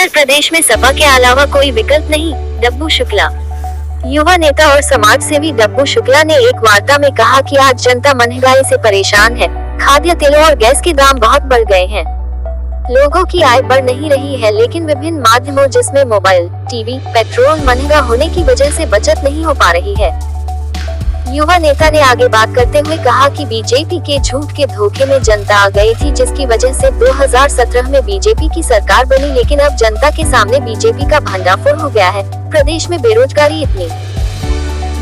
उत्तर प्रदेश में सपा के अलावा कोई विकल्प नहीं, डब्बू शुक्ला। युवा नेता और समाज सेवी डब्बू शुक्ला ने एक वार्ता में कहा कि आज जनता महंगाई से परेशान है। खाद्य तेलों और गैस के दाम बहुत बढ़ गए हैं। लोगों की आय बढ़ नहीं रही है, लेकिन विभिन्न माध्यमों जिसमें मोबाइल, टीवी, पेट्रोल महंगा होने की वजह से बचत नहीं हो पा रही है। युवा नेता ने आगे बात करते हुए कहा कि बीजेपी के झूठ के धोखे में जनता आ गई थी, जिसकी वजह से 2017 में बीजेपी की सरकार बनी, लेकिन अब जनता के सामने बीजेपी का भंडाफोड़ हो गया है। प्रदेश में बेरोजगारी इतनी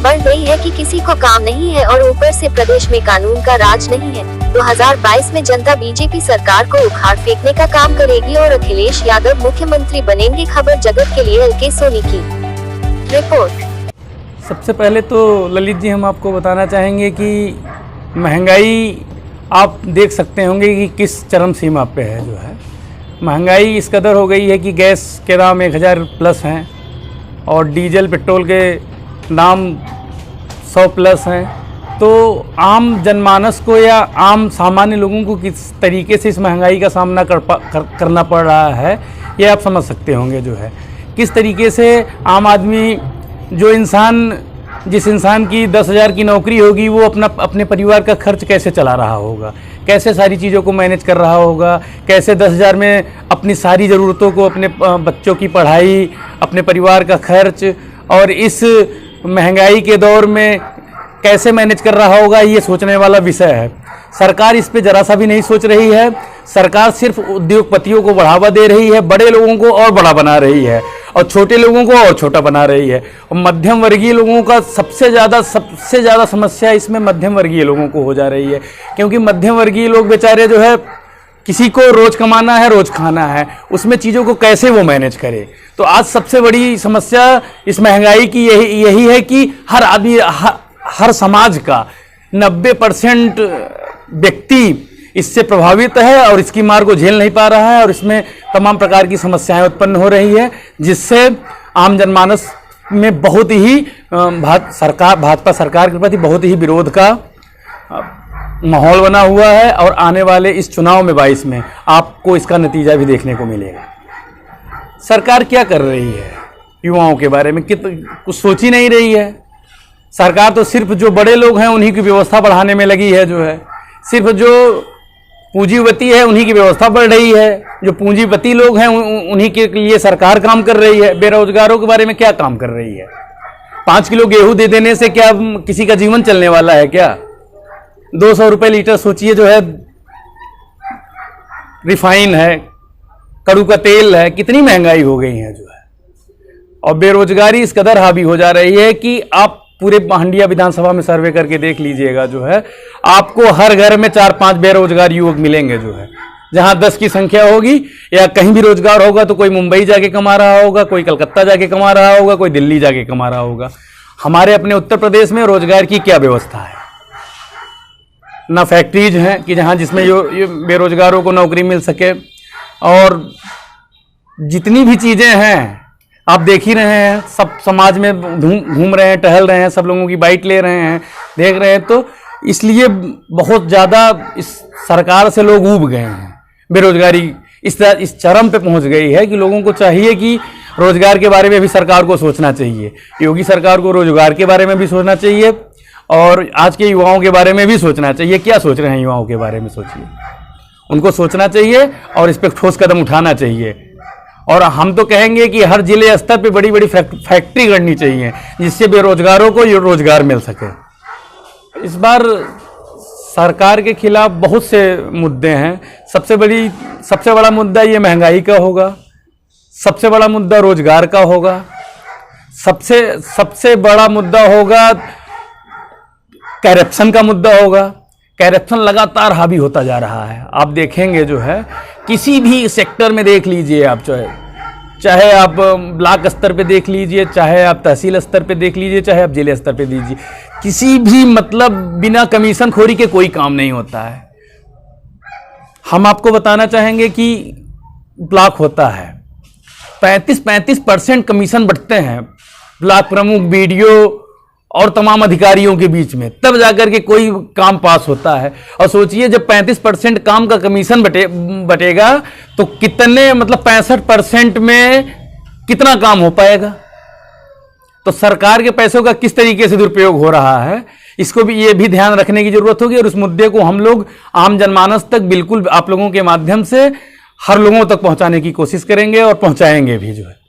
बढ़ गई है कि किसी को काम नहीं है और ऊपर से प्रदेश में कानून का राज नहीं है। 2022 में जनता बीजेपी सरकार को उखाड़ फेंकने का काम करेगी और अखिलेश यादव मुख्यमंत्री बनेंगे। खबर जगत के लिए LK सोनी की रिपोर्ट। सबसे पहले तो ललित जी हम आपको बताना चाहेंगे कि महंगाई आप देख सकते होंगे कि किस चरम सीमा पे है। जो है महंगाई इस कदर हो गई है कि गैस के दाम 1000 प्लस हैं और डीजल पेट्रोल के दाम 100 प्लस हैं। तो आम जनमानस को या आम सामान्य लोगों को किस तरीके से इस महंगाई का सामना करना पड़ रहा है, ये आप समझ सकते होंगे। जो है किस तरीके से आम आदमी, जिस इंसान की 10,000 की नौकरी होगी, वो अपने परिवार का खर्च कैसे चला रहा होगा, कैसे सारी चीज़ों को मैनेज कर रहा होगा, कैसे 10,000 में अपनी सारी ज़रूरतों को, अपने बच्चों की पढ़ाई, अपने परिवार का खर्च और इस महंगाई के दौर में कैसे मैनेज कर रहा होगा, ये सोचने वाला विषय है। सरकार इस पे ज़रा सा भी नहीं सोच रही है। सरकार सिर्फ उद्योगपतियों को बढ़ावा दे रही है, बड़े लोगों को और बड़ा बना रही है और छोटे लोगों को और छोटा बना रही है। और मध्यम वर्गीय लोगों का सबसे ज़्यादा समस्या इसमें मध्यम वर्गीय लोगों को हो जा रही है, क्योंकि मध्यम वर्गीय लोग बेचारे जो है, किसी को रोज़ कमाना है, रोज़ खाना है, उसमें चीज़ों को कैसे वो मैनेज करे। तो आज सबसे बड़ी समस्या इस महंगाई की यही है कि हर आदमी, हर समाज का 90% व्यक्ति इससे प्रभावित है और इसकी मार को झेल नहीं पा रहा है और इसमें तमाम प्रकार की समस्याएं उत्पन्न हो रही है, जिससे आम जनमानस में बहुत ही भाजपा सरकार के प्रति बहुत ही विरोध का माहौल बना हुआ है। और आने वाले इस चुनाव में 22 में आपको इसका नतीजा भी देखने को मिलेगा। सरकार क्या कर रही है युवाओं के बारे में, कुछ सोच ही नहीं रही है। सरकार तो सिर्फ जो बड़े लोग हैं उन्हीं की व्यवस्था बढ़ाने में लगी है। जो है सिर्फ जो पूंजीपति है उन्हीं की व्यवस्था बढ़ रही है, जो पूंजीपति लोग हैं उन्हीं के लिए सरकार काम कर रही है। बेरोजगारों के बारे में क्या काम कर रही है? 5 किलो गेहूं दे देने से क्या किसी का जीवन चलने वाला है क्या? 200 रुपये लीटर सोचिए, जो है रिफाइन है, कड़ू का तेल है, कितनी महंगाई हो गई है। जो है और बेरोजगारी इस कदर हावी हो जा रही है कि आप पूरे हंडिया विधानसभा में सर्वे करके देख लीजिएगा। जो है आपको हर घर में 4-5 बेरोजगार युवक मिलेंगे। जो है जहां 10 की संख्या होगी या कहीं भी रोजगार होगा तो कोई मुंबई जाके कमा रहा होगा, कोई कलकत्ता जाके कमा रहा होगा, कोई दिल्ली जाके कमा रहा होगा। हमारे अपने उत्तर प्रदेश में रोजगार की क्या व्यवस्था है? ना फैक्ट्रीज हैं कि जिसमें ये बेरोजगारों को नौकरी मिल सके, और जितनी भी चीज़ें हैं आप देख ही रहे हैं, सब समाज में घूम रहे हैं, टहल रहे हैं, सब लोगों की बाइट ले रहे हैं, देख रहे हैं। तो इसलिए बहुत ज़्यादा इस सरकार से लोग ऊब गए हैं। बेरोजगारी इस चरम पे पहुंच गई है कि लोगों को चाहिए कि रोजगार के बारे में भी सरकार को सोचना चाहिए। योगी सरकार को रोजगार के बारे में भी सोचना चाहिए और आज के युवाओं के बारे में भी सोचना चाहिए। क्या सोच रहे हैं युवाओं के बारे में? सोचिए, उनको सोचना चाहिए और इस पर ठोस कदम उठाना चाहिए। और हम तो कहेंगे कि हर जिले स्तर पे बड़ी बड़ी फैक्ट्री करनी चाहिए, जिससे बेरोजगारों को रोजगार मिल सके। इस बार सरकार के खिलाफ बहुत से मुद्दे हैं। सबसे बड़ा मुद्दा ये महंगाई का होगा, सबसे बड़ा मुद्दा रोजगार का होगा, सबसे बड़ा मुद्दा होगा करप्शन का मुद्दा होगा। करप्शन लगातार हावी होता जा रहा है। आप देखेंगे जो है किसी भी सेक्टर में देख लीजिए आप, चाहे आप ब्लॉक स्तर पे देख लीजिए, चाहे आप तहसील स्तर पे देख लीजिए, चाहे आप जिले स्तर पे दीजिए, किसी भी मतलब बिना कमीशन खोरी के कोई काम नहीं होता है। हम आपको बताना चाहेंगे कि ब्लॉक होता है 35% कमीशन बढ़ते हैं। ब्लॉक प्रमुख, BDO और तमाम अधिकारियों के बीच में, तब जाकर के कोई काम पास होता है। और सोचिए जब 35% काम का कमीशन बटेगा तो कितने, मतलब 65% में कितना काम हो पाएगा। तो सरकार के पैसों का किस तरीके से दुरुपयोग हो रहा है, इसको भी, ये भी ध्यान रखने की जरूरत होगी। और उस मुद्दे को हम लोग आम जनमानस तक बिल्कुल आप लोगों के माध्यम से हर लोगों तक पहुंचाने की कोशिश करेंगे और पहुंचाएंगे भी जो है।